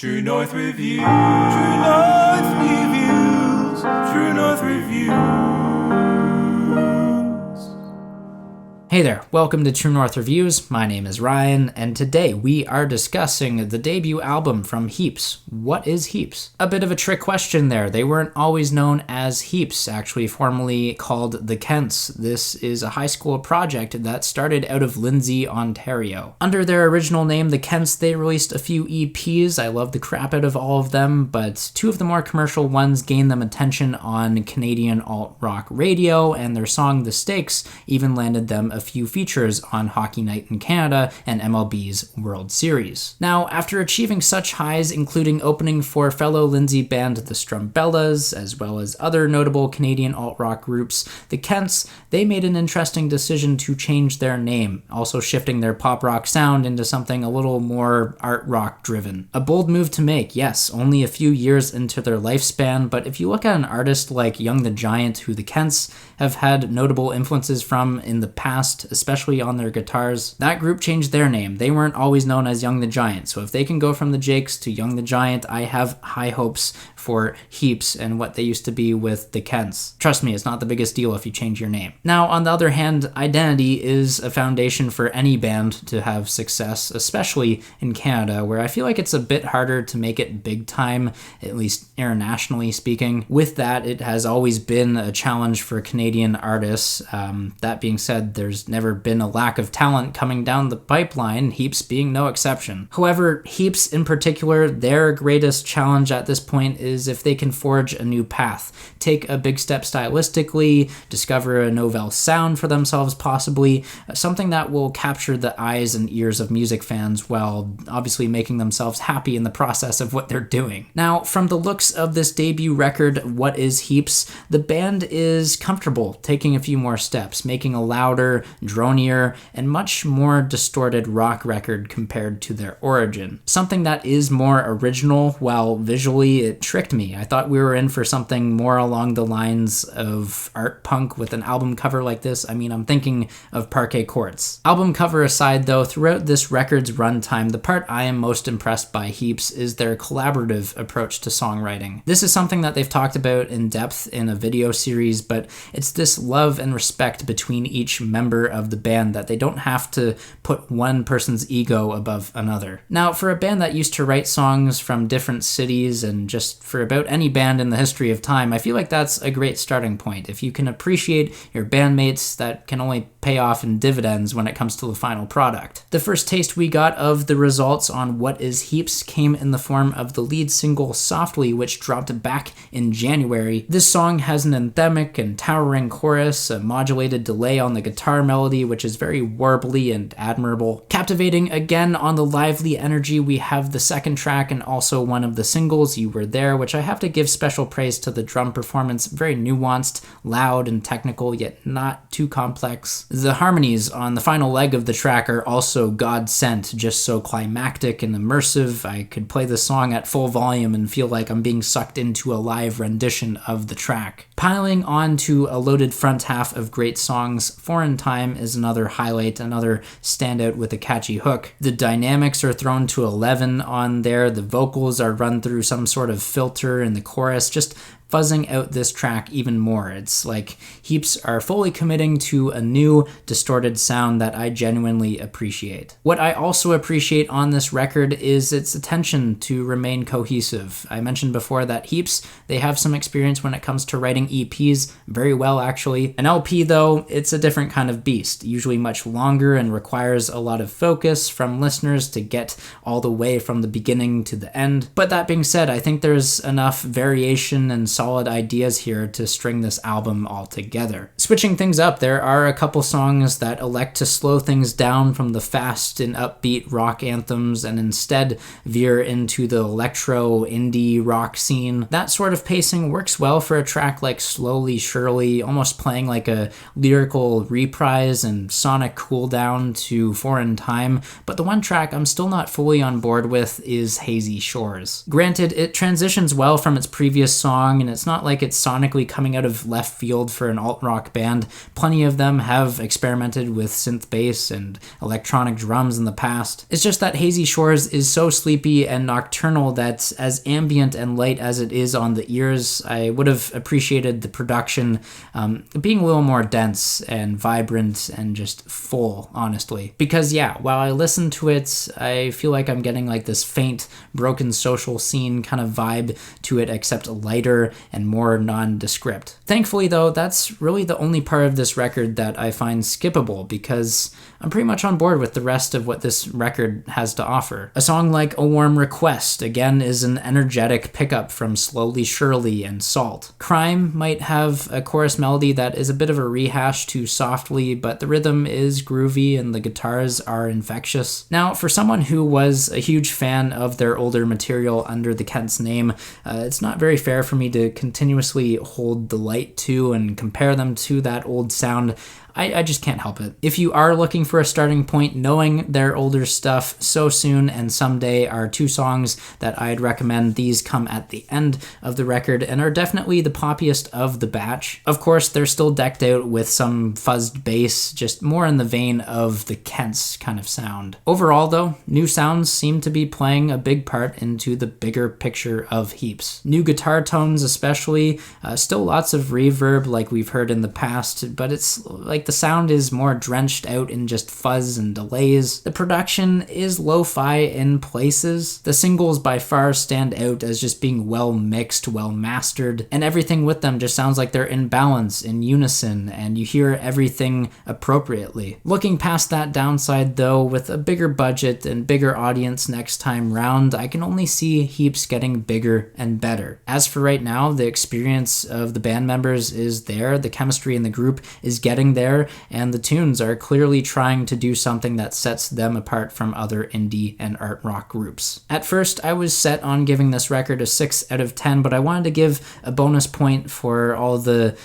True North Reviews, True North Reviews, True North Reviews. Hey there, welcome to True North Reviews. My name is Ryan, and today we are discussing the debut album from Heaps. What is Heaps? A bit of a trick question there. They weren't always known as Heaps, actually formerly called the Kents. This is a high school project that started out of Lindsay, Ontario. Under their original name, the Kents, they released a few EPs. I love the crap out of all of them, but two of the more commercial ones gained them attention on Canadian alt-rock radio, and their song The Stakes even landed them a few features on Hockey Night in Canada and MLB's World Series. Now, after achieving such highs, including opening for fellow Lindsay band The Strumbellas, as well as other notable Canadian alt-rock groups, the Kents, they made an interesting decision to change their name, also shifting their pop rock sound into something a little more art rock driven. A bold move to make, yes, only a few years into their lifespan, but if you look at an artist like Young the Giant, who the Kents have had notable influences from in the past, especially on their guitars, that group changed their name. They weren't always known as Young the Giant, so if they can go from the Jakes to Young the Giant, I have high hopes for Heaps and what they used to be with the Kents. Trust me, it's not the biggest deal if you change your name. Now, on the other hand, identity is a foundation for any band to have success, especially in Canada, where I feel like it's a bit harder to make it big time, at least internationally speaking. With that, it has always been a challenge for Canadian artists. That being said, there's never been a lack of talent coming down the pipeline, Heaps being no exception. However, Heaps in particular, their greatest challenge at this point is if they can forge a new path, take a big step stylistically, discover a novel sound for themselves possibly, something that will capture the eyes and ears of music fans while obviously making themselves happy in the process of what they're doing. Now, from the looks of this debut record, What is Heaps, the band is comfortable taking a few more steps, making a louder, dronier, and much more distorted rock record compared to their origin. Something that is more original, while visually it tricked me. I thought we were in for something more along the lines of art punk with an album cover like this. I mean, I'm thinking of Parquet Courts. Album cover aside though, throughout this record's runtime, the part I am most impressed by Heaps is their collaborative approach to songwriting. This is something that they've talked about in depth in a video series, but it's this love and respect between each member of the band that they don't have to put one person's ego above another. Now, for a band that used to write songs from different cities and just for about any band in the history of time, I feel like that's a great starting point. If you can appreciate your bandmates, that can only pay off in dividends when it comes to the final product. The first taste we got of the results on What is Heaps came in the form of the lead single Softly, which dropped back in January. This song has an anthemic and towering chorus, a modulated delay on the guitar melody, which is very warbly and admirable. Captivating again on the lively energy, we have the second track and also one of the singles, You Were There, which I have to give special praise to the drum performance. Very nuanced, loud, and technical, yet not too complex. The harmonies on the final leg of the track are also God-sent, just so climactic and immersive. I could play the song at full volume and feel like I'm being sucked into a live rendition of the track. Piling on to a loaded front half of great songs, Foreign Time is another highlight, another standout with a catchy hook. The dynamics are thrown to 11 on there, the vocals are run through some sort of filter in the chorus, just fuzzing out this track even more. It's like Heaps are fully committing to a new, distorted sound that I genuinely appreciate. What I also appreciate on this record is its attention to remain cohesive. I mentioned before that Heaps, they have some experience when it comes to writing EPs, very well actually. An LP though, it's a different kind of beast, usually much longer and requires a lot of focus from listeners to get all the way from the beginning to the end. But that being said, I think there's enough variation and solid ideas here to string this album all together. Switching things up, there are a couple songs that elect to slow things down from the fast and upbeat rock anthems and instead veer into the electro indie rock scene. That sort of pacing works well for a track like Slowly Surely, almost playing like a lyrical reprise and sonic cool down to Foreign Time, but the one track I'm still not fully on board with is Hazy Shores. Granted, it transitions well from its previous song and It's not like it's sonically coming out of left field for an alt-rock band. Plenty of them have experimented with synth bass and electronic drums in the past. It's just that Hazy Shores is so sleepy and nocturnal that, as ambient and light as it is on the ears, I would have appreciated the production being a little more dense and vibrant and just full, honestly. Because yeah, while I listen to it, I feel like I'm getting like this faint, broken social scene kind of vibe to it, except lighter and more nondescript. Thankfully though, that's really the only part of this record that I find skippable, because I'm pretty much on board with the rest of what this record has to offer. A song like A Warm Request, again, is an energetic pickup from Slowly Surely and Salt. Crime might have a chorus melody that is a bit of a rehash to Softly, but the rhythm is groovy and the guitars are infectious. Now, for someone who was a huge fan of their older material under the Kent's name, it's not very fair for me to continuously hold the light to and compare them to that old sound. I just can't help it. If you are looking for a starting point, knowing their older stuff so soon and someday are two songs that I'd recommend. These come at the end of the record and are definitely the poppiest of the batch. Of course, they're still decked out with some fuzzed bass, just more in the vein of the Kents kind of sound. Overall though, new sounds seem to be playing a big part into the bigger picture of Heaps. New guitar tones especially, still lots of reverb like we've heard in the past, but it's like the sound is more drenched out in just fuzz and delays. The production is lo-fi in places. The singles by far stand out as just being well mixed, well mastered, and everything with them just sounds like they're in balance, in unison, and you hear everything appropriately. Looking past that downside though, with a bigger budget and bigger audience next time round, I can only see Heaps getting bigger and better. As for right now, the experience of the band members is there, the chemistry in the group is getting there, and the tunes are clearly trying to do something that sets them apart from other indie and art rock groups. At first, I was set on giving this record a 6 out of 10, but I wanted to give a bonus point for all the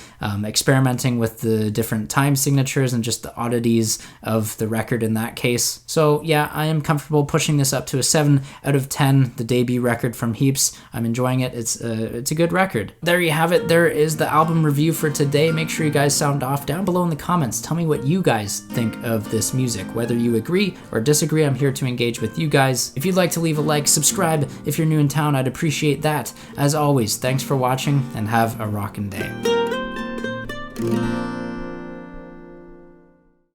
experimenting with the different time signatures and just the oddities of the record in that case. So yeah, I am comfortable pushing this up to a 7 out of 10, the debut record from Heaps. I'm enjoying it. It's a good record. There you have it. There is the album review for today. Make sure you guys sound off down below in the comments. Tell me what you guys think of this music. Whether you agree or disagree, I'm here to engage with you guys. If you'd like to leave a like, subscribe if you're new in town, I'd appreciate that. As always, thanks for watching and have a rockin' day.